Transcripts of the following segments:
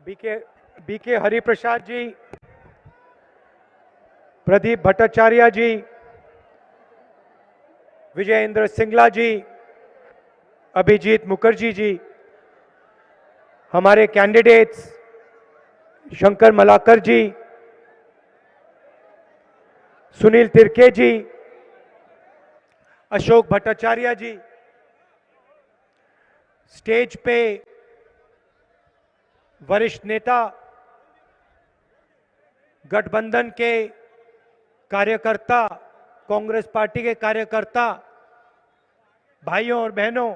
BK BK Hariprasad जी, प्रदीप भट्टाचार्य जी, विजय इंद्र सिंगला जी, अभिजीत मुखर्जी जी, हमारे candidates Shankar Malaker जी, सुनील तिरके जी, अशोक भट्टाचार्य जी, stage पे वरिष्ठ नेता, गठबंधन के कार्यकर्ता, कांग्रेस पार्टी के कार्यकर्ता, भाइयों और बहनों,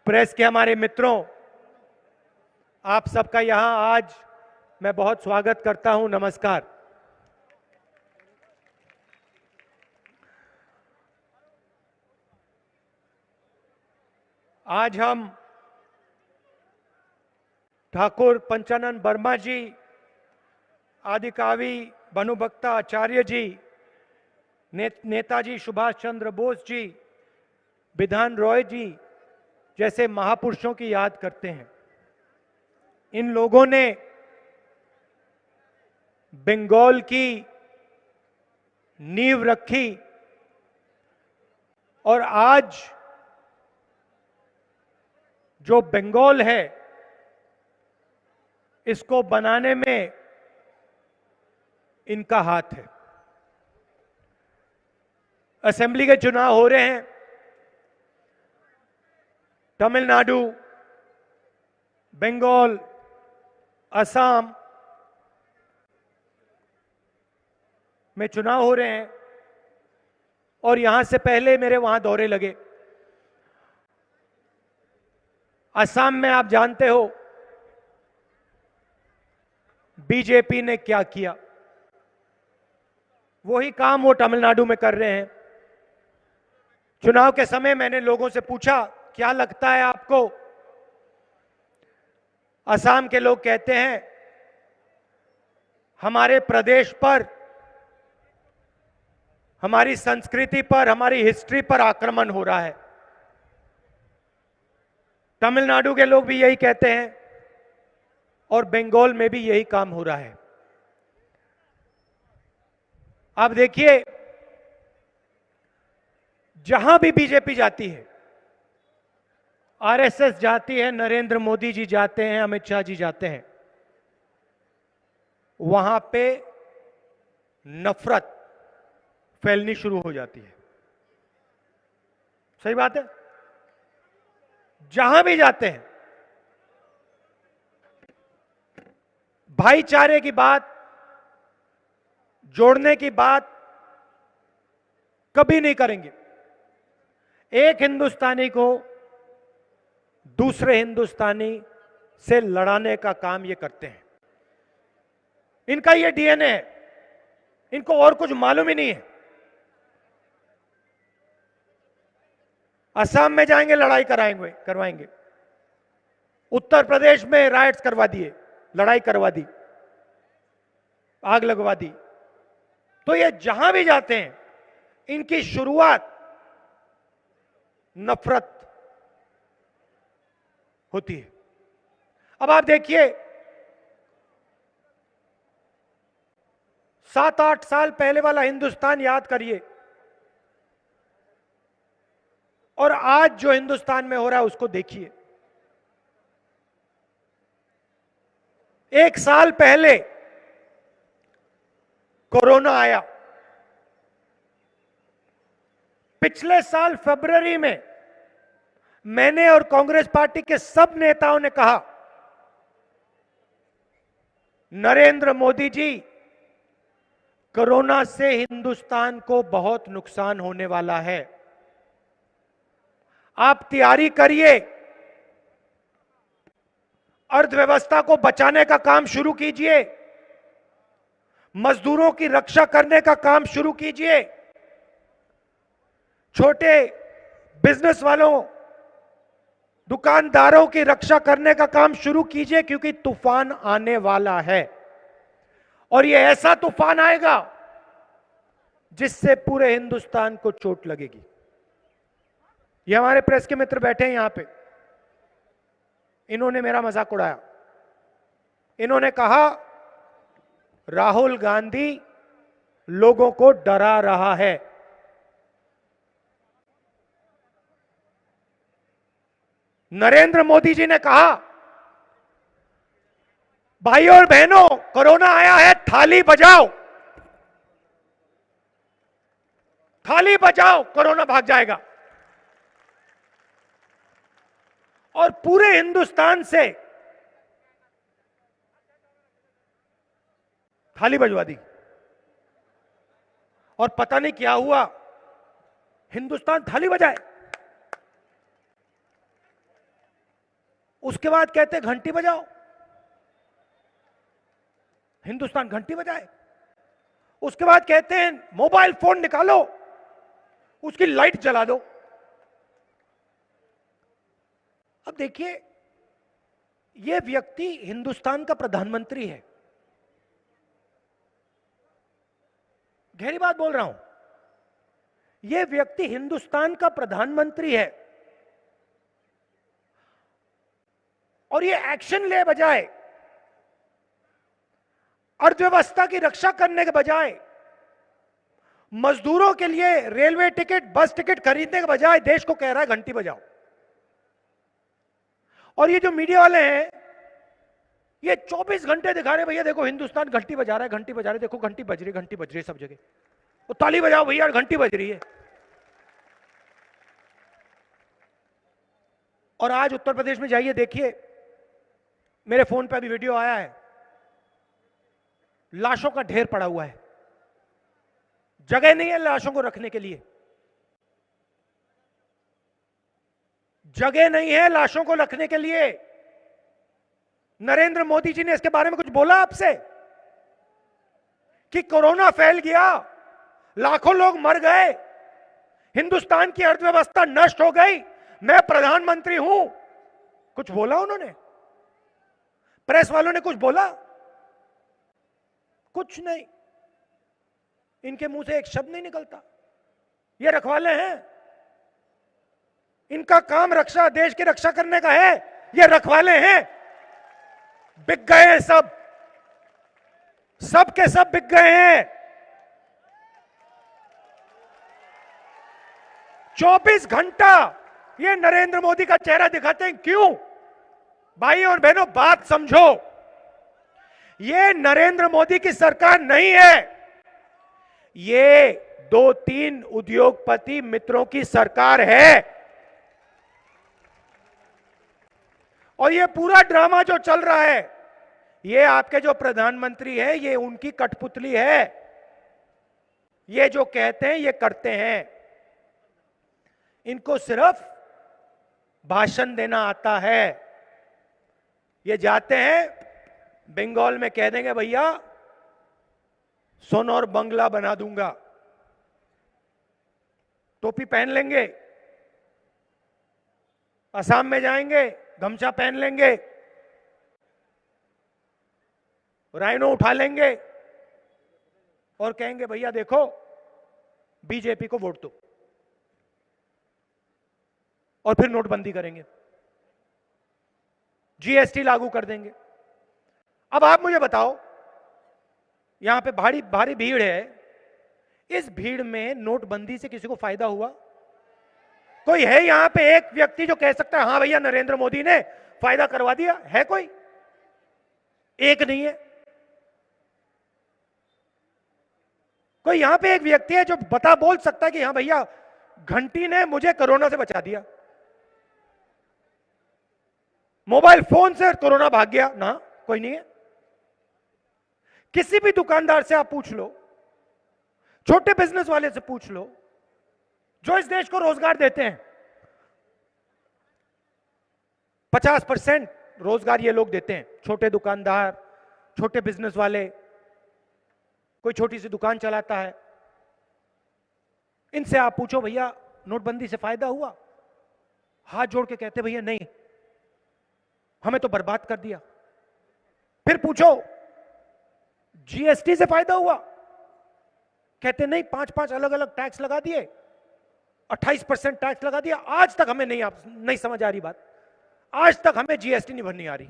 प्रेस के हमारे मित्रों, आप सबका यहां आज मैं बहुत स्वागत करता हूं। नमस्कार। आज हम ठाकुर पंचानन वर्मा जी, आदिकवि भानुभक्ता आचार्य जी, नेताजी सुभाष चंद्र बोस जी, विधान रॉय जी जैसे महापुरुषों की याद करते हैं। इन लोगों ने बंगाल की नींव रखी और आज जो बंगाल है इसको बनाने में इनका हाथ है। असेंबली के चुनाव हो रहे हैं। तमिलनाडु, बंगाल, असम में चुनाव हो रहे हैं और यहां से पहले मेरे वहां दौरे लगे। असम में आप जानते हो बीजेपी ने क्या किया, वही काम वो तमिलनाडु में कर रहे हैं। चुनाव के समय मैंने लोगों से पूछा, क्या लगता है आपको? असम के लोग कहते हैं हमारे प्रदेश पर, हमारी संस्कृति पर, हमारी हिस्ट्री पर आक्रमण हो रहा है। तमिलनाडु के लोग भी यही कहते हैं और बंगाल में भी यही काम हो रहा है। आप देखिए, जहां भी बीजेपी जाती है, आरएसएस जाती है, नरेंद्र मोदी जी जाते हैं, अमित शाह जी जाते हैं, वहां पे नफरत फैलनी शुरू हो जाती है। सही बात है। जहां भी जाते हैं भाईचारे की बात, जोड़ने की बात कभी नहीं करेंगे। एक हिंदुस्तानी को दूसरे हिंदुस्तानी से लड़ाने का काम ये करते हैं। इनका ये डीएनए है, इनको और कुछ मालूम ही नहीं है। असम में जाएंगे, लड़ाई करवाएंगे। उत्तर प्रदेश में राइट्स करवा दिए, लड़ाई करवा दी, आग लगवा दी। तो ये जहां भी जाते हैं इनकी शुरुआत नफरत होती है। अब आप देखिए, 7-8 साल पहले वाला हिंदुस्तान याद करिए और आज जो हिंदुस्तान में हो रहा है उसको देखिए। 1 साल पहले कोरोना आया। पिछले साल फरवरी में मैंने और कांग्रेस पार्टी के सब नेताओं ने कहा, नरेंद्र मोदी जी, कोरोना से हिंदुस्तान को बहुत नुकसान होने वाला है, आप तैयारी करिए, अर्थव्यवस्था को बचाने का काम शुरू कीजिए, मजदूरों की रक्षा करने का काम शुरू कीजिए, छोटे बिजनेस वालों, दुकानदारों की रक्षा करने का काम शुरू कीजिए, क्योंकि तूफान आने वाला है और यह ऐसा तूफान आएगा जिससे पूरे हिंदुस्तान को चोट लगेगी। ये हमारे प्रेस के मित्र बैठे हैं यहां पे, इन्होंने मेरा मजाक उड़ाया। इन्होंने कहा राहुल गांधी लोगों को डरा रहा है। नरेंद्र मोदी जी ने कहा भाइयों और बहनों कोरोना आया है, थाली बजाओ, थाली बजाओ, कोरोना भाग जाएगा। और पूरे हिंदुस्तान से थाली बजवा दी और पता नहीं क्या हुआ, हिंदुस्तान थाली बजाए। उसके बाद कहते घंटी बजाओ, हिंदुस्तान घंटी बजाए। उसके बाद कहते हैं मोबाइल फोन निकालो, उसकी लाइट जला दो। अब देखिए, यह व्यक्ति हिंदुस्तान का प्रधानमंत्री है, गहरी बात बोल रहा हूं, यह व्यक्ति हिंदुस्तान का प्रधानमंत्री है और यह एक्शन ले बजाय, अर्थव्यवस्था की रक्षा करने के बजाय, मजदूरों के लिए रेलवे टिकट, बस टिकट खरीदने के बजाय देश को कह रहा है घंटी बजाओ। और ये जो मीडिया वाले हैं, ये 24 घंटे दिखा रहे भैया देखो हिंदुस्तान घंटी बजा रहा है, घंटी बजा रहे, देखो घंटी बज रही, घंटी बज रही है सब जगह, वो ताली बजाओ भैया, घंटी बज रही है। और आज उत्तर प्रदेश में जाइए, देखिए, मेरे फोन पे अभी वीडियो आया है, लाशों का ढेर पड़ा हुआ है, जगह नहीं है लाशों को रखने के लिए, जगह नहीं है लाशों को रखने के लिए। नरेंद्र मोदी जी ने इसके बारे में कुछ बोला आपसे कि कोरोना फैल गया, लाखों लोग मर गए, हिंदुस्तान की अर्थव्यवस्था नष्ट हो गई, मैं प्रधानमंत्री हूं? कुछ बोला उन्होंने? प्रेस वालों ने कुछ बोला? कुछ नहीं, इनके मुंह से एक शब्द नहीं निकलता। ये रखवाले हैं, इनका काम रक्षा, देश की रक्षा करने का है, ये रखवाले हैं। बिक गए हैं सब के सब बिक गए हैं। 24 घंटा ये नरेंद्र मोदी का चेहरा दिखाते हैं, क्यों? भाई और बहनों, बात समझो, ये नरेंद्र मोदी की सरकार नहीं है, ये 2-3 उद्योगपति मित्रों की सरकार है। और ये पूरा ड्रामा जो चल रहा है, ये आपके जो प्रधानमंत्री है, ये उनकी कठपुतली है, ये जो कहते हैं ये करते हैं। इनको सिर्फ भाषण देना आता है। ये जाते हैं बंगाल में, कह देंगे भैया सोना और बंगला बना दूंगा, टोपी पहन लेंगे, असम में जाएंगे गमछा पहन लेंगे, राइनो उठा लेंगे और कहेंगे भैया देखो बीजेपी को वोट दो, और फिर नोटबंदी करेंगे, जीएसटी लागू कर देंगे। अब आप मुझे बताओ, यहां पे भारी भारी भीड़ है, इस भीड़ में नोटबंदी से किसी को फायदा हुआ? कोई है यहां पे एक व्यक्ति जो कह सकता है हां भैया नरेंद्र मोदी ने फायदा करवा दिया? है कोई? एक नहीं है। कोई यहां पे एक व्यक्ति है जो बोल सकता है कि हां भैया घंटी ने मुझे कोरोना से बचा दिया, मोबाइल फोन से कोरोना भाग गया? ना, कोई नहीं है। किसी भी दुकानदार से आप पूछ लो, छोटे बिजनेस वाले से पूछ लो, जो इस देश को रोजगार देते हैं, 50% रोजगार ये लोग देते हैं, छोटे दुकानदार, छोटे बिजनेस वाले, कोई छोटी सी दुकान चलाता है, इनसे आप पूछो भैया नोटबंदी से फायदा हुआ? हाथ जोड़ के कहते भैया नहीं, हमें तो बर्बाद कर दिया। फिर पूछो जीएसटी से फायदा हुआ? कहते नहीं, 5-5 अलग अलग टैक्स लगा दिए, 28% टैक्स लगा दिया, आज तक हमें नहीं समझ आ रही बात, आज तक हमें जीएसटी नहीं भरनी आ रही,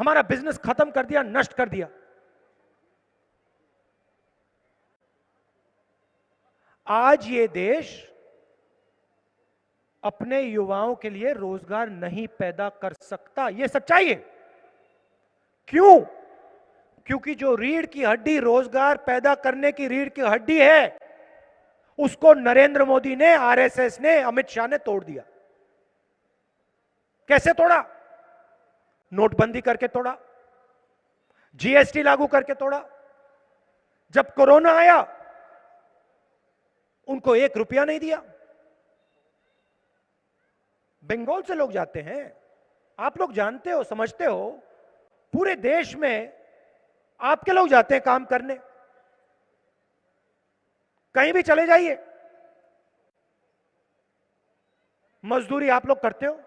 हमारा बिजनेस खत्म कर दिया, नष्ट कर दिया। आज ये देश अपने युवाओं के लिए रोजगार नहीं पैदा कर सकता, यह सच्चाई है। क्यों? क्योंकि जो रीढ़ की हड्डी रोजगार पैदा करने की रीढ़ की हड्डी है, उसको नरेंद्र मोदी ने, आरएसएस ने, अमित शाह ने तोड़ दिया। कैसे तोड़ा? नोटबंदी करके तोड़ा, जीएसटी लागू करके तोड़ा। जब कोरोना आया, उनको 1 रुपया नहीं दिया। बंगाल से लोग जाते हैं, आप लोग जानते हो, समझते हो, पूरे देश में आपके लोग जाते हैं काम करने। कहीं भी चले जाइए, मजदूरी आप लोग करते हो,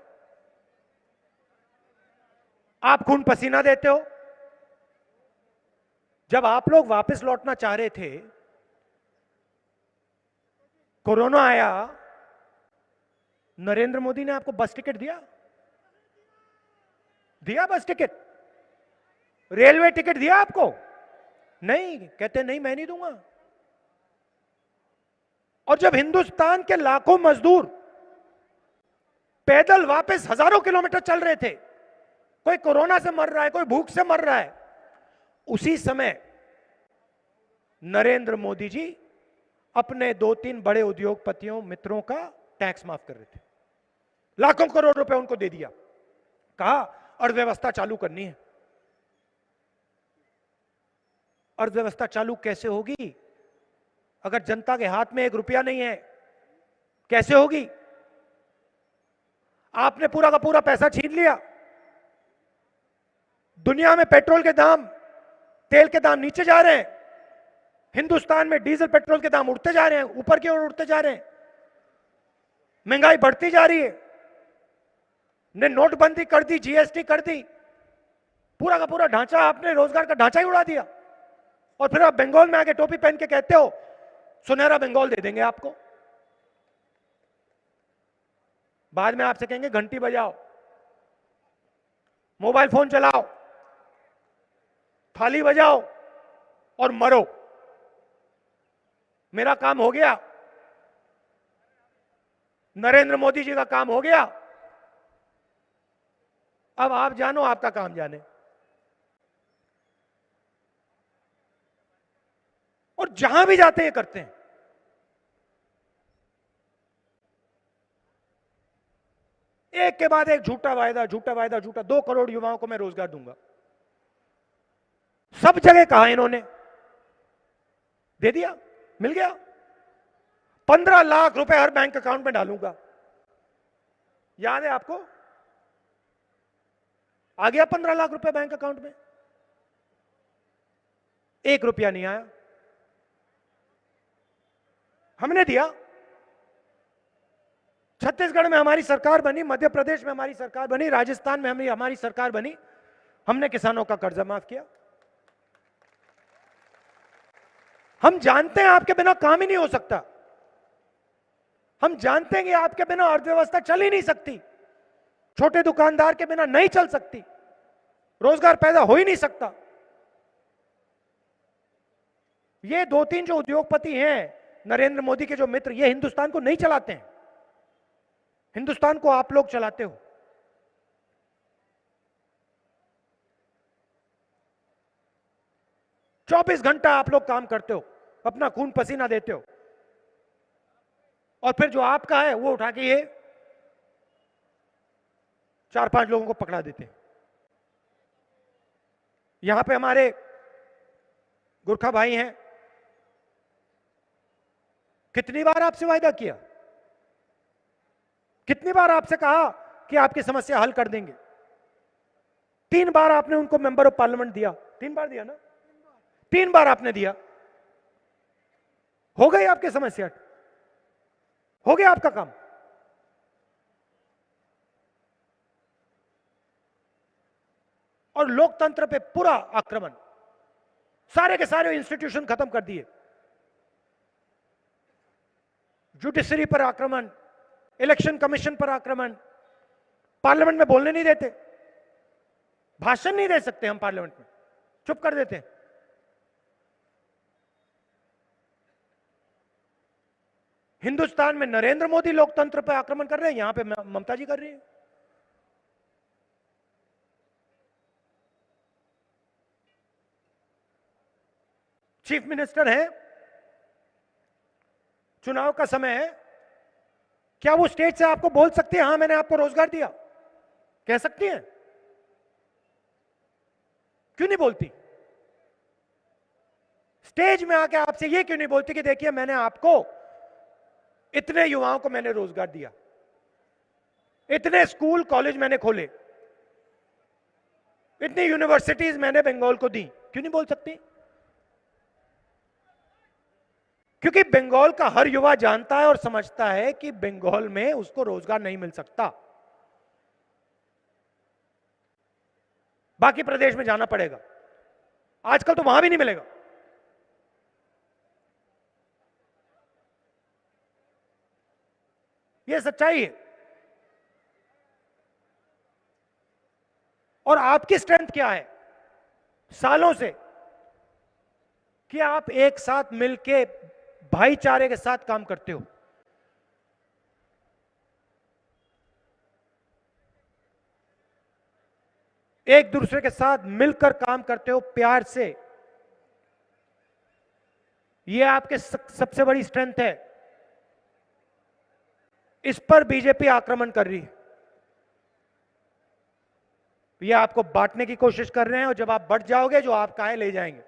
आप खून पसीना देते हो। जब आप लोग वापस लौटना चाह रहे थे, कोरोना आया, नरेंद्र मोदी ने आपको बस टिकट दिया? दिया बस टिकट? रेलवे टिकट दिया आपको? नहीं, कहते नहीं मैं नहीं दूंगा। और जब हिंदुस्तान के लाखों मजदूर पैदल वापस हजारों किलोमीटर चल रहे थे, कोई कोरोना से मर रहा है, कोई भूख से मर रहा है, उसी समय नरेंद्र मोदी जी अपने 2-3 बड़े उद्योगपतियों मित्रों का टैक्स माफ कर रहे थे। लाखों करोड़ रुपए उनको दे दिया, कहा अर्थव्यवस्था चालू करनी है। अर्थव्यवस्था चालू कैसे होगी अगर जनता के हाथ में 1 रुपया नहीं है? कैसे होगी? आपने पूरा का पूरा पैसा छीन लिया। दुनिया में पेट्रोल के दाम, तेल के दाम नीचे जा रहे हैं, हिंदुस्तान में डीजल पेट्रोल के दाम उड़ते जा रहे हैं, ऊपर की ओर उड़ते जा रहे हैं, महंगाई बढ़ती जा रही है। ने नोटबंदी कर दी, जीएसटी कर दी, पूरा का पूरा ढांचा, आपने रोजगार का ढांचा ही उड़ा दिया। और फिर आप बंगाल में आके टोपी पहन के कहते हो सुनहरा बंगाल दे देंगे आपको। बाद में आपसे कहेंगे घंटी बजाओ, मोबाइल फोन चलाओ, थाली बजाओ और मरो। मेरा काम हो गया, नरेंद्र मोदी जी का काम हो गया, अब आप जानो, आपका काम जाने। और जहां भी जाते हैं करते हैं। एक के बाद एक झूठा वायदा, झूठा वायदा, झूठा। 2 करोड़ युवाओं को मैं रोजगार दूंगा, सब जगह कहा इन्होंने, दे दिया, मिल गया। 15 लाख रुपए हर बैंक अकाउंट में डालूंगा, याद है आपको? आ गया 15 लाख रुपए बैंक अकाउंट में, 1 रुपया नहीं आया, हमने दिया। छत्तीसगढ़ में हमारी सरकार बनी, मध्य प्रदेश में हमारी सरकार बनी, राजस्थान में हमारी सरकार बनी, हमने किसानों का कर्जा माफ किया। हम जानते हैं आपके बिना काम ही नहीं हो सकता, हम जानते हैं कि आपके बिना अर्थव्यवस्था चल ही नहीं सकती, छोटे दुकानदार के बिना नहीं चल सकती, रोजगार पैदा हो ही नहीं सकता। ये 2-3 जो उद्योगपति हैं नरेंद्र मोदी के, जो मित्र, ये हिंदुस्तान को नहीं चलाते हैं, हिंदुस्तान को आप लोग चलाते हो। चौबीस घंटा आप लोग काम करते हो, अपना खून पसीना देते हो, और फिर जो आपका है वो उठा के ये 4-5 लोगों को पकड़ा देते हैं। यहां पे हमारे गुरखा भाई हैं, कितनी बार आपसे वायदा किया, कितनी बार आपसे कहा कि आपकी समस्या हल कर देंगे। 3 बार आपने उनको मेंबर ऑफ पार्लियामेंट दिया, 3 बार दिया ना, 3 बार आपने दिया, हो गई आपकी समस्या, हो गया आपका काम। और लोकतंत्र पे पूरा आक्रमण, सारे के सारे इंस्टीट्यूशन खत्म कर दिए, जुडिशरी पर आक्रमण, इलेक्शन कमीशन पर आक्रमण, पार्लियामेंट में बोलने नहीं देते। भाषण नहीं दे सकते हम पार्लियामेंट में, चुप कर देते हैं। हिंदुस्तान में नरेंद्र मोदी लोकतंत्र पर आक्रमण कर रहे हैं, यहां पे ममता जी कर रही है। चीफ मिनिस्टर है, चुनाव का समय है, क्या वो स्टेज से आपको बोल सकती है हां मैंने आपको रोजगार दिया? कह सकती है? क्यों नहीं बोलती? स्टेज में आके आपसे ये क्यों नहीं बोलती कि देखिए मैंने आपको इतने युवाओं को मैंने रोजगार दिया, इतने स्कूल कॉलेज मैंने खोले, इतनी यूनिवर्सिटीज मैंने बंगाल को दी? क्यों नहीं बोल सकती? क्योंकि बंगाल का हर युवा जानता है और समझता है कि बंगाल में उसको रोजगार नहीं मिल सकता, बाकी प्रदेश में जाना पड़ेगा। आजकल तो वहां भी नहीं मिलेगा। यह सच्चाई है। और आपकी स्ट्रेंथ क्या है सालों से कि आप एक साथ मिलके भाईचारे के साथ काम करते हो। एक दूसरे के साथ मिलकर काम करते हो प्यार से। यह आपके सबसे बड़ी स्ट्रेंथ है। इस पर बीजेपी आक्रमण कर रही है। ये आपको बांटने की कोशिश कर रहे हैं और जब आप बढ़ जाओगे जो आपका है ले जाएंगे।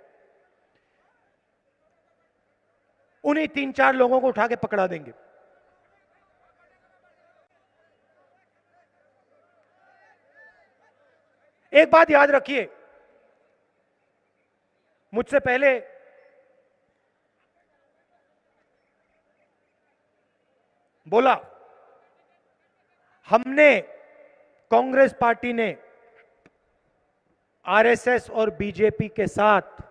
उन्हीं 3-4 लोगों को उठा के पकड़ा देंगे। एक बात याद रखिए, मुझसे पहले बोला, हमने कांग्रेस पार्टी ने आरएसएस और बीजेपी के साथ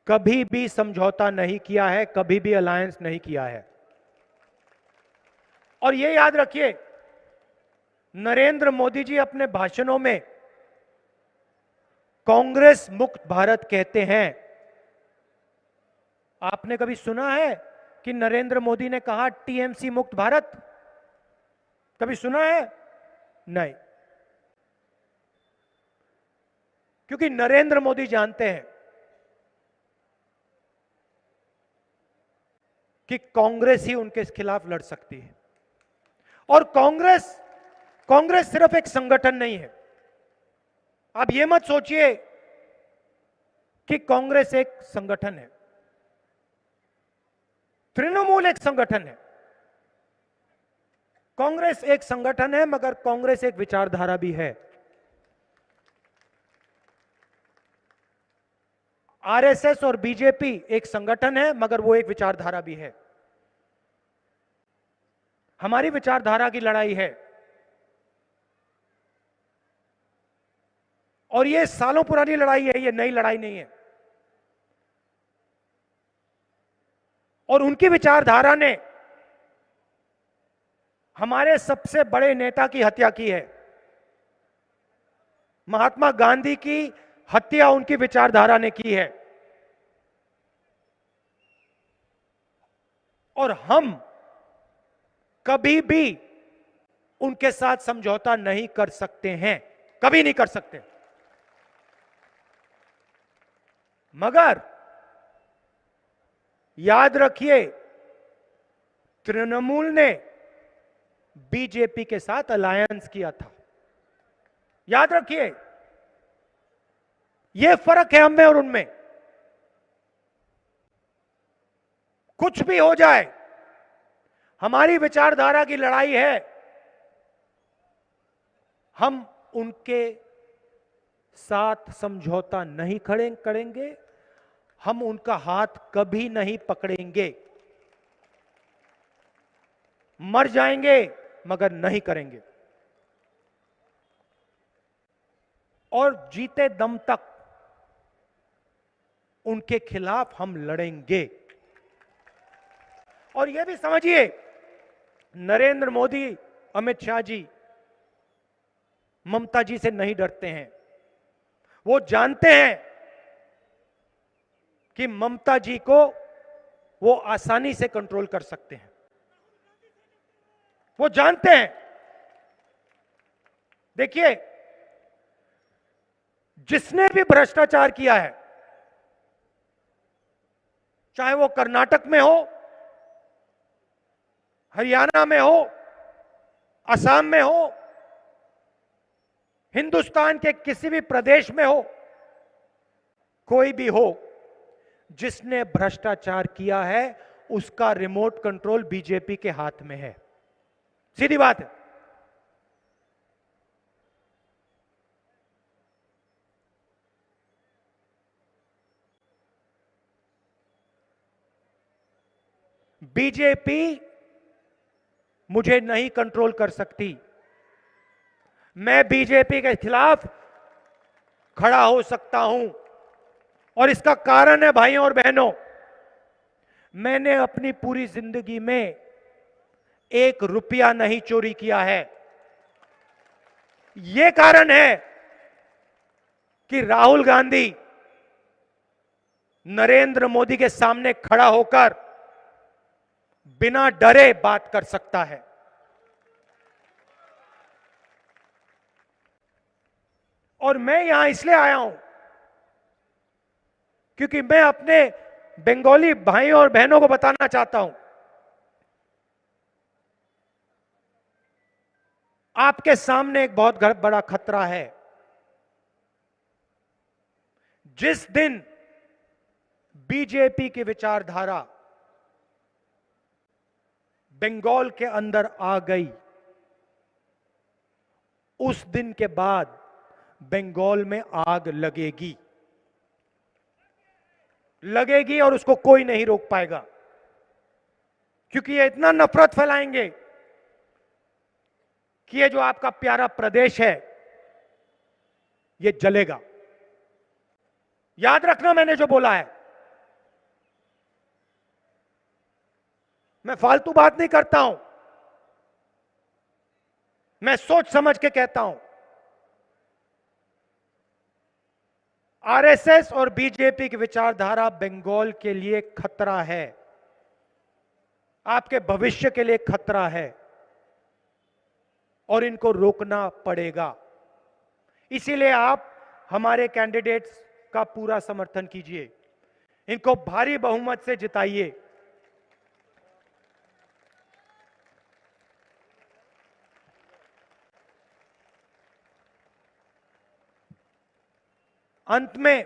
कभी भी समझौता नहीं किया है, कभी भी अलायंस नहीं किया है। और यह याद रखिए, नरेंद्र मोदी जी अपने भाषणों में कांग्रेस मुक्त भारत कहते हैं। आपने कभी सुना है कि नरेंद्र मोदी ने कहा टीएमसी मुक्त भारत? कभी सुना है? नहीं। क्योंकि नरेंद्र मोदी जानते हैं कि कांग्रेस ही उनके खिलाफ लड़ सकती है। और कांग्रेस सिर्फ एक संगठन नहीं है। आप यह मत सोचिए कि कांग्रेस एक संगठन है, तृणमूल एक संगठन है। कांग्रेस एक संगठन है मगर कांग्रेस एक विचारधारा भी है। आरएसएस और बीजेपी एक संगठन है मगर वो एक विचारधारा भी है। हमारी विचारधारा की लड़ाई है और ये सालों पुरानी लड़ाई है, ये नई लड़ाई नहीं है। और उनकी विचारधारा ने हमारे सबसे बड़े नेता की हत्या की है। महात्मा गांधी की हत्या उनकी विचारधारा ने की है। और हम कभी भी उनके साथ समझौता नहीं कर सकते हैं, कभी नहीं कर सकते। मगर याद रखिए, तृणमूल ने बीजेपी के साथ अलायंस किया था। याद रखिए, यह फर्क है हम में और उनमें। कुछ भी हो जाए, हमारी विचारधारा की लड़ाई है। हम उनके साथ समझौता नहीं करेंगे, हम उनका हाथ कभी नहीं पकड़ेंगे। मर जाएंगे मगर नहीं करेंगे। और जीते दम तक उनके खिलाफ हम लड़ेंगे। और यह भी समझिए, नरेंद्र मोदी, अमित शाह जी ममता जी से नहीं डरते हैं। वो जानते हैं कि ममता जी को वो आसानी से कंट्रोल कर सकते हैं। वो जानते हैं। देखिए, जिसने भी भ्रष्टाचार किया है, चाहे वो कर्नाटक में हो, हरियाणा में हो, असम में हो, हिंदुस्तान के किसी भी प्रदेश में हो, कोई भी हो, जिसने भ्रष्टाचार किया है उसका रिमोट कंट्रोल बीजेपी के हाथ में है। सीधी बात है। बीजेपी मुझे नहीं कंट्रोल कर सकती। मैं बीजेपी के खिलाफ खड़ा हो सकता हूं, और इसका कारण है भाइयों और बहनों, मैंने अपनी पूरी जिंदगी में 1 रुपया नहीं चोरी किया है। यह कारण है कि राहुल गांधी नरेंद्र मोदी के सामने खड़ा होकर बिना डरे बात कर सकता है। और मैं यहां इसलिए आया हूं क्योंकि मैं अपने बंगाली भाइयों और बहनों को बताना चाहता हूं, आपके सामने एक बहुत बड़ा खतरा है। जिस दिन बीजेपी की विचारधारा बंगाल के अंदर आ गई, उस दिन के बाद बंगाल में आग लगेगी और उसको कोई नहीं रोक पाएगा, क्योंकि ये इतना नफरत फैलाएंगे कि ये जो आपका प्यारा प्रदेश है ये जलेगा। याद रखना मैंने जो बोला है, मैं फालतू बात नहीं करता हूं, मैं सोच समझ के कहता हूं। आरएसएस और बीजेपी की विचारधारा बंगाल के लिए खतरा है, आपके भविष्य के लिए खतरा है, और इनको रोकना पड़ेगा। इसीलिए आप हमारे कैंडिडेट्स का पूरा समर्थन कीजिए, इनको भारी बहुमत से जिताइए। अंत में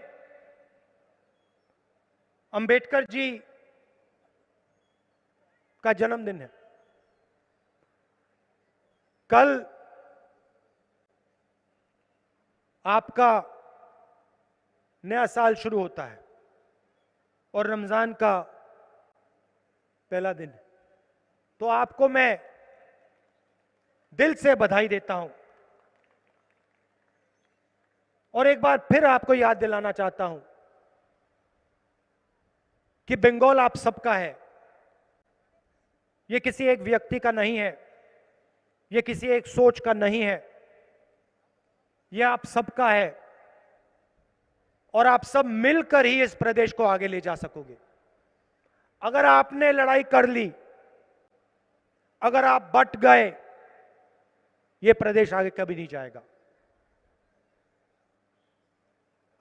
अंबेडकर जी का जन्मदिन है। कल आपका नया साल शुरू होता है और रमजान का पहला दिन है, तो आपको मैं दिल से बधाई देता हूं, और एक बार फिर आपको याद दिलाना चाहता हूं कि बंगाल आप सबका है। यह किसी एक व्यक्ति का नहीं है, यह किसी एक सोच का नहीं है, यह आप सबका है, और आप सब मिलकर ही इस प्रदेश को आगे ले जा सकोगे। अगर आपने लड़ाई कर ली, अगर आप बट गए, यह प्रदेश आगे कभी नहीं जाएगा।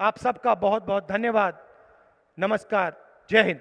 आप सबका बहुत बहुत धन्यवाद। नमस्कार। जय हिंद।